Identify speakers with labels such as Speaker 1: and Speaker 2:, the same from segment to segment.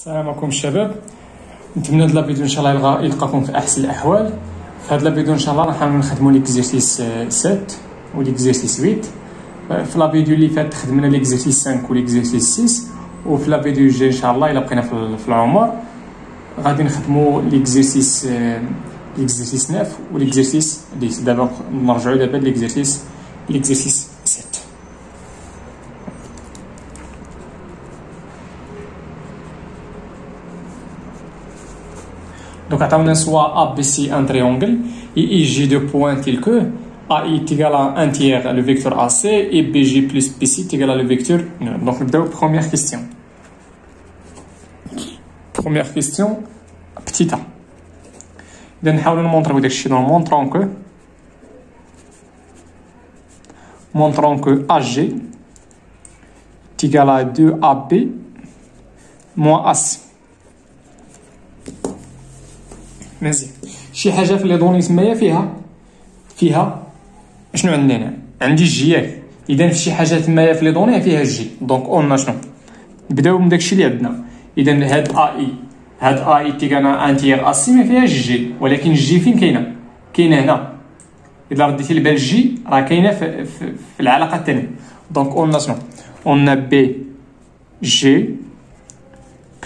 Speaker 1: السلام عليكم الشباب. نتمنى هاد الفيديو ان شاء الله يلقاكم في احسن الاحوال. في هاد الفيديو ان شاء الله راح نخدموا ليكزيرسيس 7 و ليكزيرسيس 8. في لا فيديو اللي فات خدمنا ليكزيرسيس 5 و ليكزيرسيس 6، وفي لا فيديو الجاي ان شاء الله الا بقينا في العمر غادي نخدموا ليكزيرسيس 9 و ليكزيرسيس 10. دابا نرجعوا دابا ليكزيرسيس 7. Donc, on a soit ABC un triangle et IJ deux points tels que AI est égal à 1 tiers le vecteur AC et BG plus BC est égal à le vecteur 9. Donc, première question. Première question, petit a. On va montrer montrant que AG est égal à 2AB moins AC. مزيان شي حاجه في لي دوني تمايا فيها شنو عندنا؟ عندي الجي ياك. اذا في شي حاجه تمايا في لي دوني فيها الجي، دونك قلنا شنو نبداو من داكشي اللي عندنا. اذا هاد اي تيغانا ان تيير اسي ما فيهاش الجي، ولكن الجي فين كاينه هنا. اذا رديتي البال الجي راه كاينه في العلاقه الثانيه. دونك قلنا شنو؟ قلنا بي جي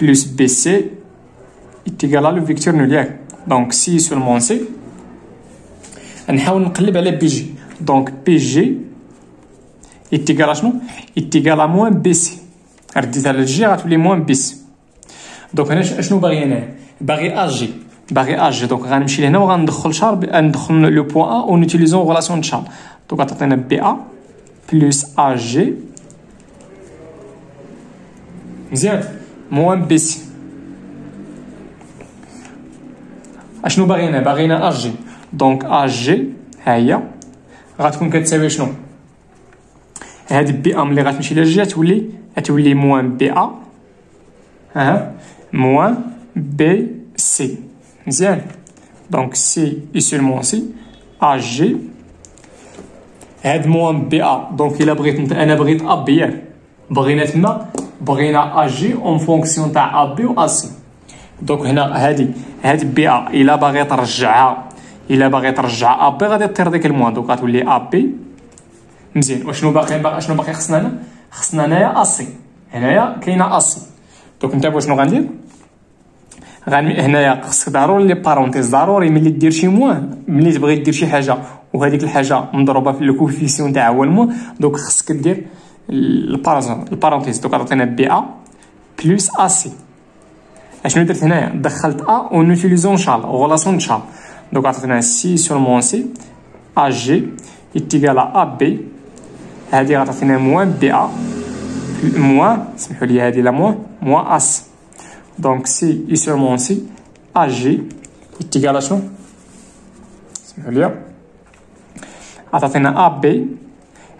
Speaker 1: بلس بي سي égal à le vecteur nul ياك. دونك سي سولمون سي نحاول نقلب على بي جي. دونك بي جي égal شنو؟ égal à موان بي سي. رديت على الجي غتولي موان بي سي. دونك هنا شنو باغي انا؟ باغي اجي دونك غنمشي لهنا وغندخل ندخل لو بوين ا و نوتيليزون غولاسيون تشارل. دونك غتعطينا بي ا بلس ا جي مزيان موان بي سي. اشنو باغينا؟ باغينا اجي. دونك اجي ها هي غتكون كتساوي شنو؟ هاد بي ا ملي غتمشي للجي غتولي موان بي ا موان بي سي. مزيان. دونك سي اي سولمون سي اجي هاد موان بي ا. دونك الا بغيت انا بغيت ا بي ياك، بغينا اجي اون فونكسيون تاع ا بي و ا سي. دونك هنا هادي بي ا الا باغي ترجعها ا بي غادي طير ديك الموان. دونك غتولي ا بي. مزيان. وشنو باقي شنو باقي خصنا هنا؟ خصنا هنايا ا سي. هنايا كاينه ا سي. دونك نتابعوا شنو غندير. هنايا خصك ضروري لي بارونتيز ضروري ملي دير شي موان، ملي تبغي دير شي حاجه وهذيك الحاجه مضروبه في الكوفيسيون تاعها هو الموان، دونك خصك دير البارونتيز. دونك عطينا بي ا بلس ا سي. اشنو درت هنايا؟ دخلت ا و نوتيليزون شال غولاسيون شال. دونك عطينا سي سولمون سي ا جي égal à ا بي. هادي غتعطينا موان بي ا موان سمحوا لي هادي لا موان ا سي. دونك سي اي سولمون سي ا جي égal à شنو؟ سمحوا لي عطاتينا ا بي.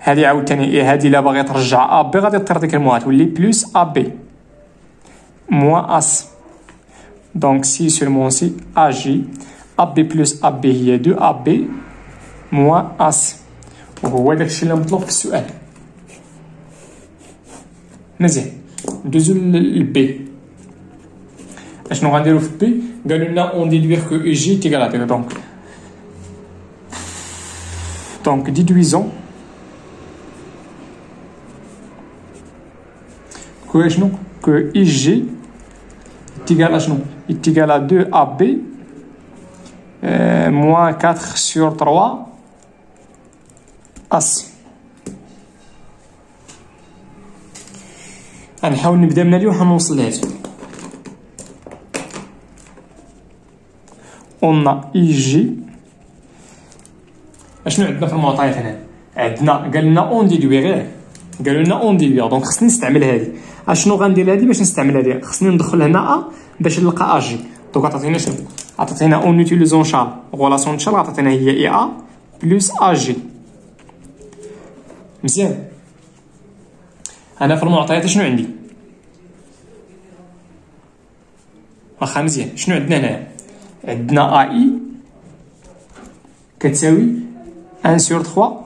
Speaker 1: هادي عاوتاني هادي الا باغي ترجع ا بي غادي طير ديك الموان تولي بلس ا بي موان ا سي. دونك سي سولمون سي ا جي ا بي بلس ا بي هي 2 ا بي موان ا سي. وهو داكشي اللي مطلوب في السؤال. مزيان. ندوزو للبي. اشنو غنديرو في بي؟ قالوا لنا اون ديدوير كو اي جي تيغال ا. دونك ديدويزون كو شنو؟ كو اي جي égal à شنو؟ égal à 2AB moins 4 sur 3 AC. غنحاول نبدا من هادي وحنوصل لهادي. قلنا اي جي اشنو عندنا في المعطيات هنا؟ عندنا قال لنا اون ديدوير، قالوا لنا اون ديدوير. دونك خصني نستعمل هادي. اشنو غندير هادي باش نستعمل هادي؟ خصني ندخل هنا ا باش نلقى اجي. دونك عطاتينا شنو؟ عطاتينا اون نوتيليزون شال غولاسيون شال عطاتينا هي اي ا بلس اجي. مزيان. انا في المعطيات شنو عندي؟ واخا مزيان. شنو عندنا هنا؟ عندنا اي كتساوي 1 sur 3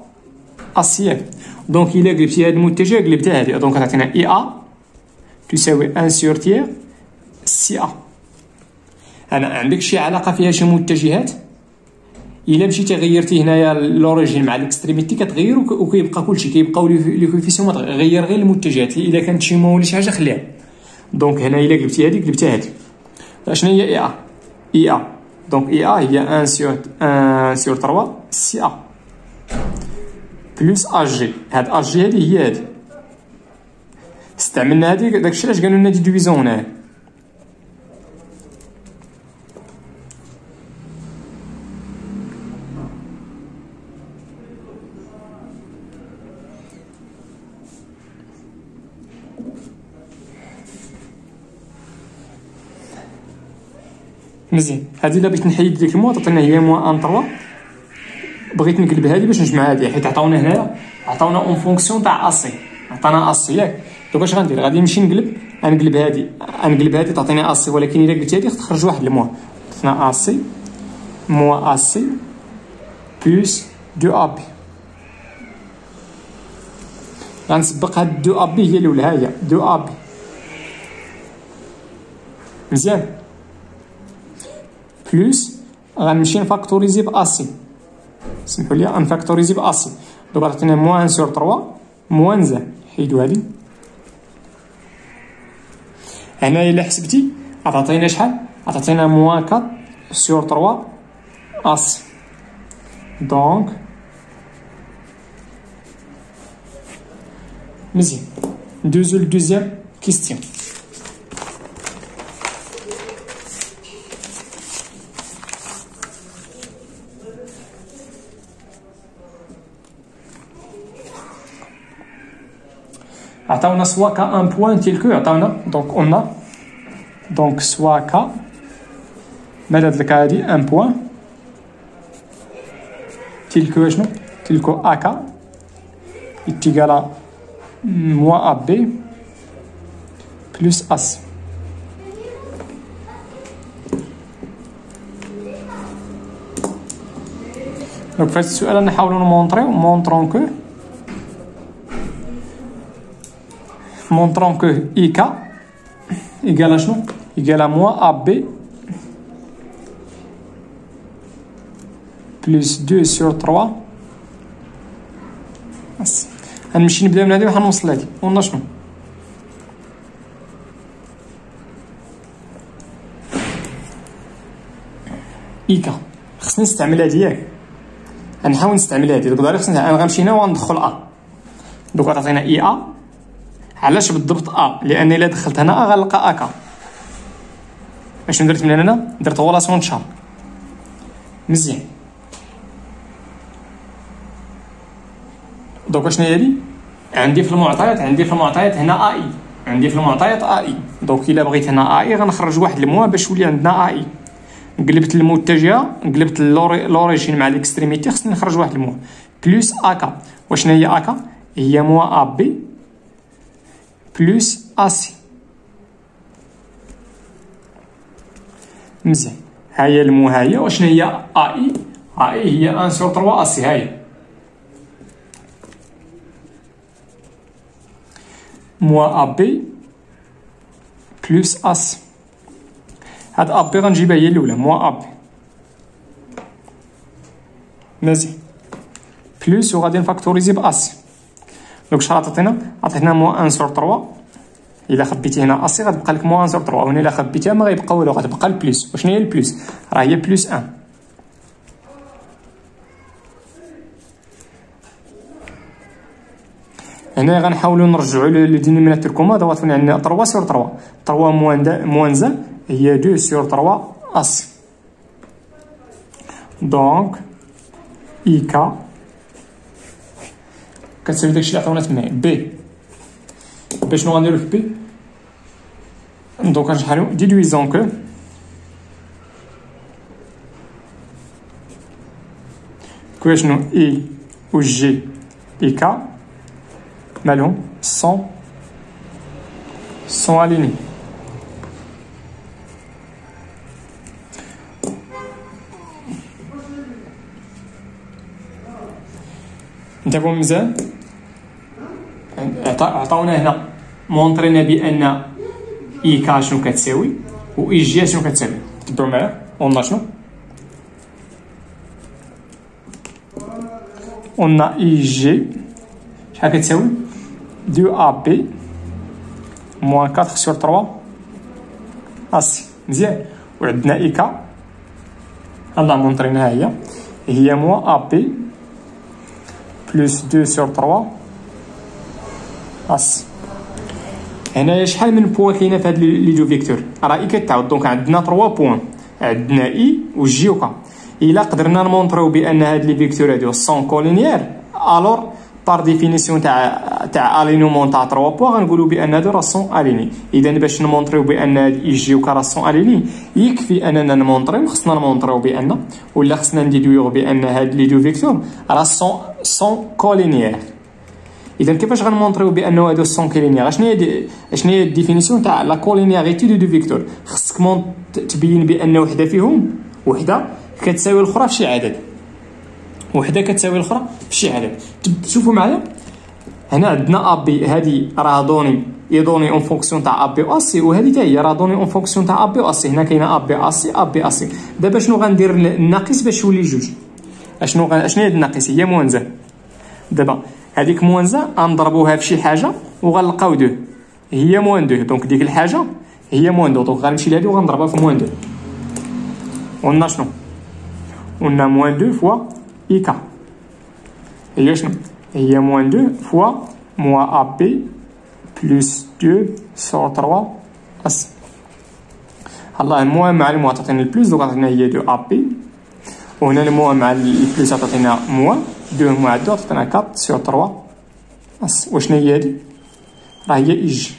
Speaker 1: اسيان. دونك الا قلبتي هاد المتجه قلبتها هادي. دونك تعطينا اي ا تساوي 1 sur تيير سي ا. انا عندك شي علاقه فيها شي متجهات، الا مشيتي غيرتي هنايا لوريجين مع الاكستريميتي كتغير وكيبقى كلشي، كيبقاو لي كوفيسيون غير غير المتجهات. الا كانت شي مو ولا شي حاجه خليها. دونك هنا الا قلبتي هذيك قلبتي هذه. شنو هي اي ا؟ اي ا دونك اي ا هي 1 sur 3 سي ا بلس ا جي. هاد ا جي هذه هي هذه استعملنا هذه، داكشي علاش قالوا لنا دي ديفيزون هنايا. مزيان. هذه الا بغيت نحيد ديك الموا تعطينا هي موا ان 3. بغيت نقلب هذه باش نجمع هذه، حيت عطاونا هنايا عطاونا اون فونكسيون تاع اسي، عطانا اسي ياك. دوك اش غندير؟ غادي نمشي نقلب هذه تعطيني اسي، ولكن الا قلت هذه تخرج واحد الموا. عطينا اسي موا اسي بلس دو ابي. غنسبق هاد دو ابي هي الاولى، ها هي دو ابي. مزيان. بلس غنمشي نفاكتوريزي باسي، سمحوا لي نفاكتوريزي باسي. دوك عطينا موان سور 3 موان زان، حيدو هادي. هنا الا حسبتي عطينا شحال؟ عطينا موان 4 سور 3 اسي. دونك مزيان. ندوزو لدوزيام كيستيون. عطاونا سوا كا ان بوان تيل كو عطاونا دونك اون دونك سوا كا مالا هاد الكا هادي ان بوان تيل كو شنو تيل كو اكا يتيكالا موا ا بي بلس اس. دونك في هاد السؤال نحاولو مونطرون كو montrant que IK égale à شنو؟ égale à moins AB plus 2 sur 3 بس. غنمشي نبدا من هادي وحنوصل لهادي. قلنا شنو؟ IK خصني نستعمل هادي ياك، غنحاول نستعمل هادي. دوك دابا خصني انا غنمشي هنا وغندخل ا. دوك غتعطينا اي ا. علاش بالضبط ا؟ لان الا دخلت هنا ا غنلقى اكا. اشنو درت من هنا؟ درت غولاسيون تشار. مزيان. دوك شنو هي هادي؟ عندي في المعطيات هنا اي، عندي في المعطيات اي. دوك الا بغيت هنا اي غنخرج واحد الموا باش يولي عندنا اي. قلبت المتجهه، قلبت لوريجين مع الاكستريميتي، خصني نخرج واحد الموا بلس اكا. وشنو هي اكا؟ هي موا ا بي بلس اسي. مزيان. ها هي المو، ها هي. وشنو هي اي؟ اي هي 1 sur 3 اسي. ها هي موا ا بي بلس اسي. هاد ا بي غنجيبها هي الاولى، موا ا بي. مزيان. بلس وغادي نفاكتوريزي باسي. دونك شحال عطيتينا؟ عطيتنا موا 1 sur 3. الا خبيتي هنا اسي غتبقى لك موا 1 sur 3، وهنا الا خبيتيها ما غيبقى والو، غتبقى البلس. وشنو هي البلس؟ راه هي بلس 1. هنا غنحاولوا نرجعوا للدينيميناتور كومون. دوات عندنا 3 sur 3 3 موان زان هي 2 sur 3 اسي. دونك اي كا كتساوي داكشي اللي عطاونا تمايا بي. شنو غنديرو في بي؟ دونك غنشحالو ديدويزون كو شنو اي و جي اي كا مالهم سون اليني. نتابعو مزيان. عطاونا هنا مونطرينا بان اي كا شنو كتساوي. و اي جي شنو كتساوي؟ تبعوا معايا قلنا شنو؟ قلنا اي جي شحال كتساوي؟ 2 ا بي موان 4 سور 3 اسي. مزيان. وعندنا اي كا الله مونطريناها هي موان ا بي بلس 2 سور 3 اسي. هنايا شحال من بوان كاينه في هاد لي دو فيكتور؟ راه اي كتعاود. دونك عندنا 3 بوان، عندنا اي و جي و كا. الا قدرنا نمونطريو بان هاد لي فيكتور هادو سون كولينيير، الور بار ديفينيسيون تاع الينيومون تاع 3 بوان غنقولوا بان هادو راه سون اليني. اذا باش نمونطريو بان هاد اي جي و كا راه سون اليني يكفي اننا نمونطريو، خصنا نمونطريو بان ولا خصنا نديدويو بان هاد لي دو فيكتور راه سون كولينيير. اذا كيفاش غنمونطريو بانه هادو سون كولينيير؟ شنو هي الديفينيسيون تاع لا كولينياريتي دو فيكتور؟ خصك تبين بان وحده فيهم وحده كتساوي الاخرى في شي عدد، وحده كتساوي الاخرى في شي عدد. شوفوا معايا هنا عندنا ا بي، هذه راه دوني اون فونكسيون تاع ا بي او سي، وهذه حتى هي راه دوني اون فونكسيون تاع ا بي او سي. هنا كاينه ا بي ا سي ا بي ا سي. دابا شنو غندير الناقص باش يولي جوج؟ شنو هي الناقص؟ هي موانزه. دابا هذيك موانزه غنضربوها في شي حاجه وغنلقاو دو، هي موان دو. دونك ديك الحاجه هي موان دو، دونك غنمشي لهادي وغنضربها في موان دو. قلنا شنو؟ قلنا موان 2 فوا اي كا هي شنو؟ هي موان 2 فوا موان ا بي بلس 2 سور 3 اس. الله الموان مع الموان تعطينا البلس، دونك عطينا هي 2 ا بي، وهنا الموان مع البلس تعطينا موان 2 مع 2 تعطينا 4 سور 3 اس. وشنو هي هادي؟ راه هي اي جي.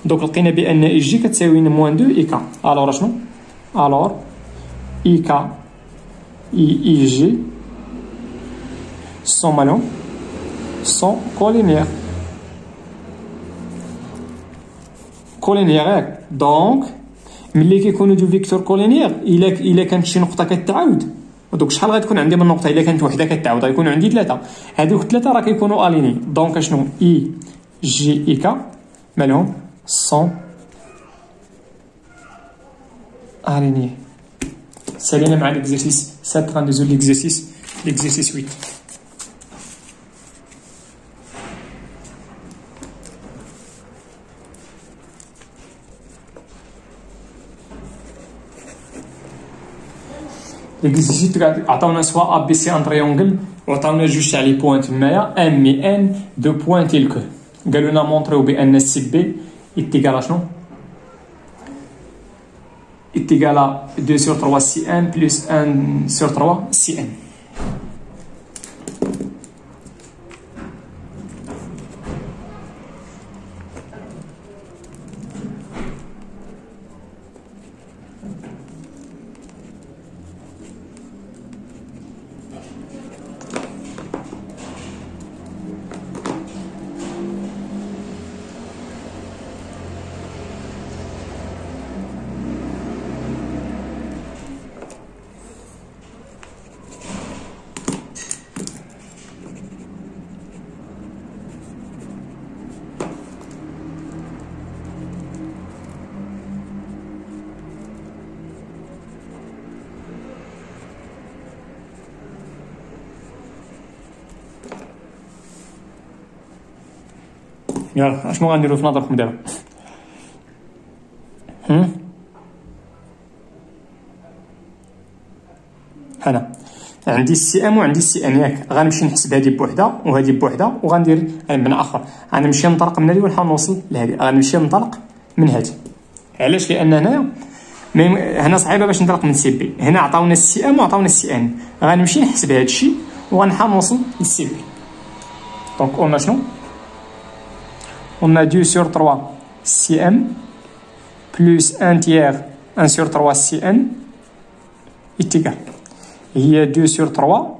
Speaker 1: دونك لقينا بان اي جي كتساوي موان 2 اي كا. الوغ شنو؟ الوغ اي كا اي جي sont malons sont كولينيير. دونك ملي كيكونوا دو فيكتور كولينيير الا كانت شي نقطه كتعاود، ودوك شحال غتكون عندي من نقطه؟ الا كانت وحده كتعاود غيكونوا عندي ثلاثه، هذوك ثلاثه راه كيكونوا اليني. دونك شنو؟ اي جي اي كا مالهم سون اليني. سالينا مع l'exercice 7. غندوزو l'exercice 8. l'exercice عطاونا سوا ا بي سي ان تريونغل وعطاونا جوج تاع لي بوين تمايا ام مي ان دو بوين تيل كو. قالوا لنا مونطريو بان سي بي ايتيكال شنو؟ est égal à 2 sur 3 Cn plus 1 sur 3 Cn. يلا اشنو غنديرو في نظركم دابا؟ انا عندي السي ام وعندي السي ان ياك. غنمشي نحسب هذه بوحده وهذه بوحده وغندير من اخر. غنمشي ننطلق من هذه ونحاول نوصل لهذه. غنمشي ننطلق من هذه. علاش؟ لان هنايا هنا صعيبه باش ننطلق من سي بي. هنا عطاونا السي ام وعطاونا السي ان. غنمشي نحسب هذا الشيء وغنحاول نوصل للسي بي. دونك قلنا شنو؟ On a 2 sur 3 Cm plus 1 tiers 1 sur 3 Cn est égal. Il y a 2 sur 3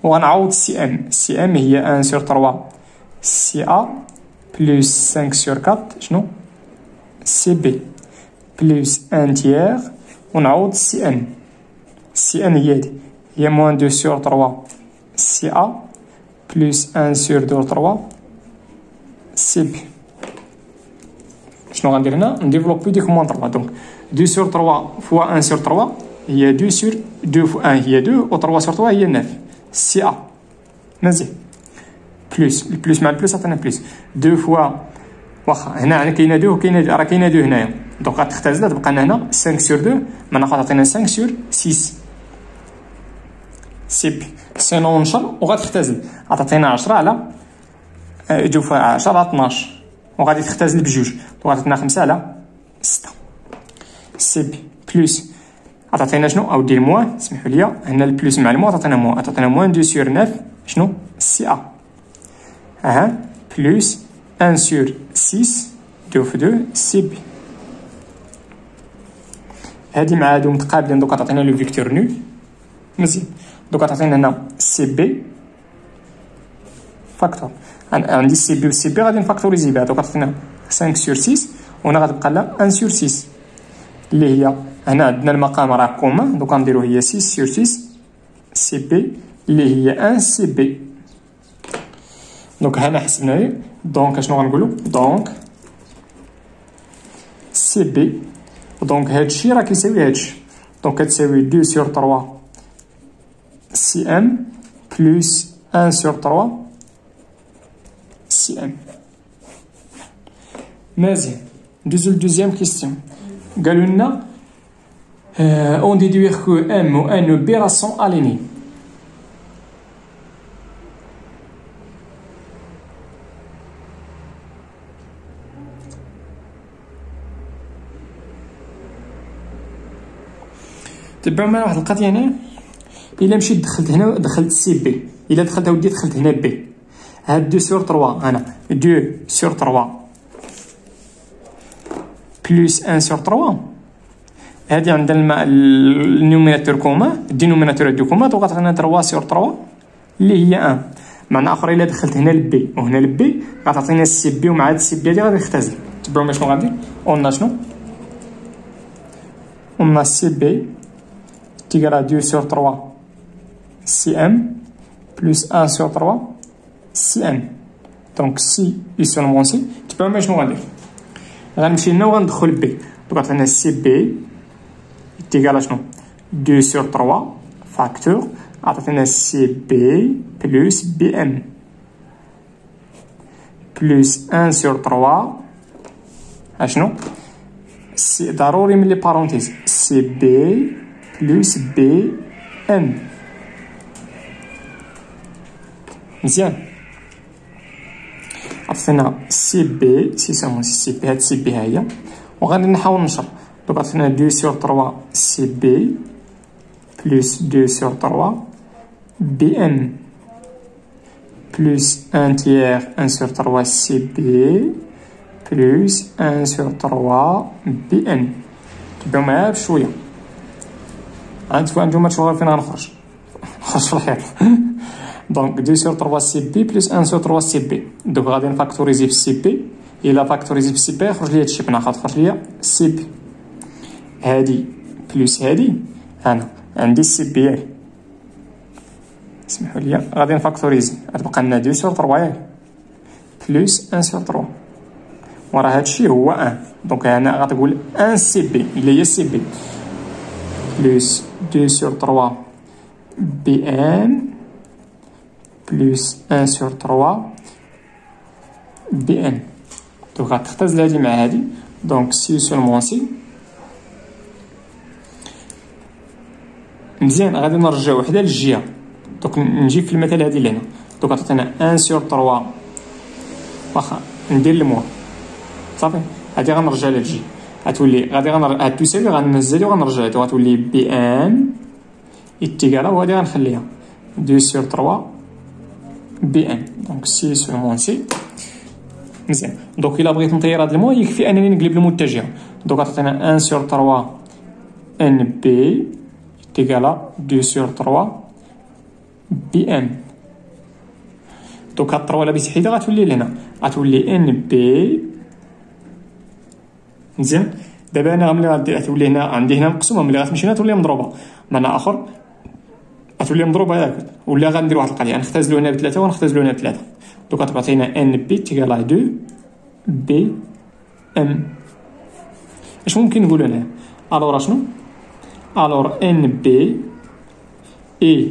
Speaker 1: وغنعوض Cm. Cm هي 1 sur 3 Ca plus 5 sur 4 شنو؟ Cb plus 1 tiers ونعوض Cn. Cn هي moins 2 sur 3 Ca plus 1 sur 2 3 Cb. شنو غندير هنا نديفلوبي ديك موان 3 دونك 2 sur 3 فوا 1 sur 3 هي 2 sur 2 فوا 1 هي 2 و 3 sur 3 هي 9 سي ا مزيان بلس البلس مع البلس عطينا بلس 2 فوا واخا هنا كاينه 2 وكاينه راه كاينه 2 هنايا دونك غتختزل تبقى لنا هنا 5 sur 2 ما ناخذ عطينا 5 sur 6 سي بي سينو نشر وغتختزل عطينا 10 على 2 فوا 10 على 12 وغادي تختزل بجوج وغتعطينا 5 على 6 سي بي بلس عطينا شنو او دير موان سمحوا لي هنا البلس مع الموان عطينا موان 2 sur 9 شنو سي ا بلس 1 sur 6 2 في 2 سي بي هادي مع هادو متقابلين دوك تعطينا لو فيكتور نو مزيان دوك تعطينا هنا سي بي فاكتور عندي سي بي و سي بي غادي نفاكتوريزي بها دوك تعطينا 5 sur 6 وهنا غتبقى لنا 1 sur 6 اللي هي هنا عندنا المقام راه كومان دوك غنديرو هي 6 sur 6 سي بي اللي هي 1 سي بي دونك هنا حسبناها دونك اشنو غنقولوا دونك سي بي دونك هادشي راه كيساوي هادشي دونك كتساوي 2 sur 3 سي ام بلس 1 sur 3 سي ام مزيان ندوزو لدوزيام كيستيون قالوا لنا اون ديدوير كو ام و ان و بي راه سون اليني تبعوا معايا واحد القضيه هنا الا مشيت دخلت هنا دخلت سي بي الا دخلت اودي دخلت هنا بي هاد 2 sur 3 هنا 2 sur 3 بلس 1 sur 3 هادي عندنا النوميناتور كوما الدينوميناتور دو كوما دونك غتعطينا 3 sur 3 اللي هي 1 معنى اخر الا دخلت هنا لبي وهنا لبي غتعطينا السي بي ومع هاد السي بي هادي غادي نختزل تبعوا معايا شنو غندير قلنا شنو قلنا سي بي تيغرا 2 sur 3 سي ام بلس 1 sur 3 سي ام دونك سي اي سولمون سي تبعوا معايا شنو غندير غنمشي هنا وغندخل بي دونك عطينا سي بي تيغرا شنو 2 sur 3 فاكتور عطينا سي بي بلس بي ام بلس 1 sur 3 اشنو سي ضروري من لي بارونتيز سي بي بلس بي ام مزيان عطينا سي بي سي سامون سي بي هاد سي بي ها هي وغادي نحاول نشر دونك عطينا 2 sur 3 سي بي بلس 2 sur 3 بي ام بلس 1 tiers 1 sur 3 سي بي بلس 1 sur 3 بي ام تبعوا معايا بشويه نتوما تشوفوا فين غنخرج في الحيط دونك 2 sur 3 سي بي بلس 1 sur 3 سي بي دونك غادي نفاكتوريزي في السي بي الا فاكتوريزي في السي بي يخرج لي هادشي بناخذ خرج لي سي بي هادي بلس هادي انا عندي السي بي اسمحوا لي غادي نفاكتوريزي غتبقى لنا 2 sur 3 بلس 1 sur 3 وراه هادشي هو 1 دونك هنا غتقول 1 سي بي اللي هي سي بي بلس 2 sur 3 بي ام بلس 1 sur 3 بي ام دونك غتختزل هادي مع هادي دونك سي سولمون سي مزيان غادي نرجع وحده للجهه دونك نجي في المثال هادي اللي هنا دونك عطينا 1 sur 3 واخا ندير الموا صافي هادي غنرجع للجهه غتولي غادي هاد تساوي غنزل وغنرجع هادي غتولي بي ام يتيكالا وهادي غنخليها 2 sur 3 بي ام دونك سي سولمون سي مزيان دونك الا بغيت نطير هاد الموا يكفي انني نقلب المتجهه دونك عطينا 1 sur 3 ان بي يتيكالا 2 sur 3 بي ام دونك هاد 3 لابس حيده غتولي لهنا غتولي ان بي مزيان دابا انا ملي غتولي هنا عندي هنا مقسومه ملي غتمشي هنا تولي مضروبه معنى اخر غتولي مضروبه ياك ولا غندير واحد القضيه نختزلو هنا بثلاثه ونختزلو هنا بثلاثه دونك غتعطينا ان بي تيكالا 2 بي ام اش ممكن نقولوا هنا؟ الوغ شنو؟ الوغ ان بي اي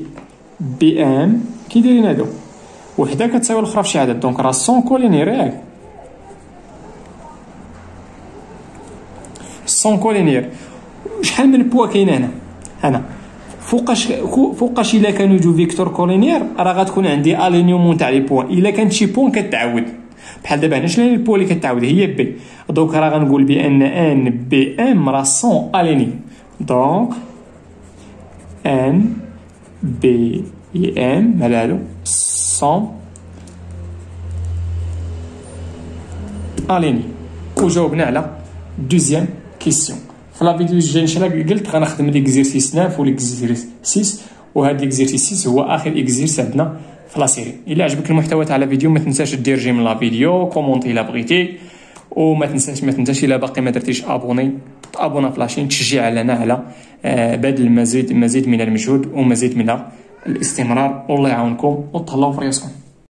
Speaker 1: بي ام كي دايرين هادو؟ وحده كتساوي الاخرى في شي عدد، دونك راه سون كولينير ياك؟ سون كولينير. شحال من بوا كاين هنا؟ هنا فوقاش الا كانوا يجوا فيكتور كولينير راه غتكون عندي الينيومون تاع لي بوين. الا كانت شي بوين كتعاود بحال دابا هنا، شنو هي البوين اللي كتعاود؟ هي بي. دونك راه غنقول بان ان بي ام راه سون اليني. دونك ان بي ام مال هادو سون اليني. وجاوبنا على دوزيام كيسيون. في لا فيديو الجاي ان شاء الله قلت غنخدم ليكزيرسيس 9 وليكزيرسيس 6، وهذا ليكزيرسيس هو اخر اكزيرسيس عندنا في لا سيري. الا عجبك المحتوى تاع لا فيديو ما تنساش دير جيم لا فيديو، كومونتي الا بغيتي، وما تنساش الا باقي ما درتيش ابوني تابونا في لاشين، تشجيع لنا على بذل المزيد من المجهود ومزيد من الاستمرار. والله يعاونكم وتهلاو في راسكم.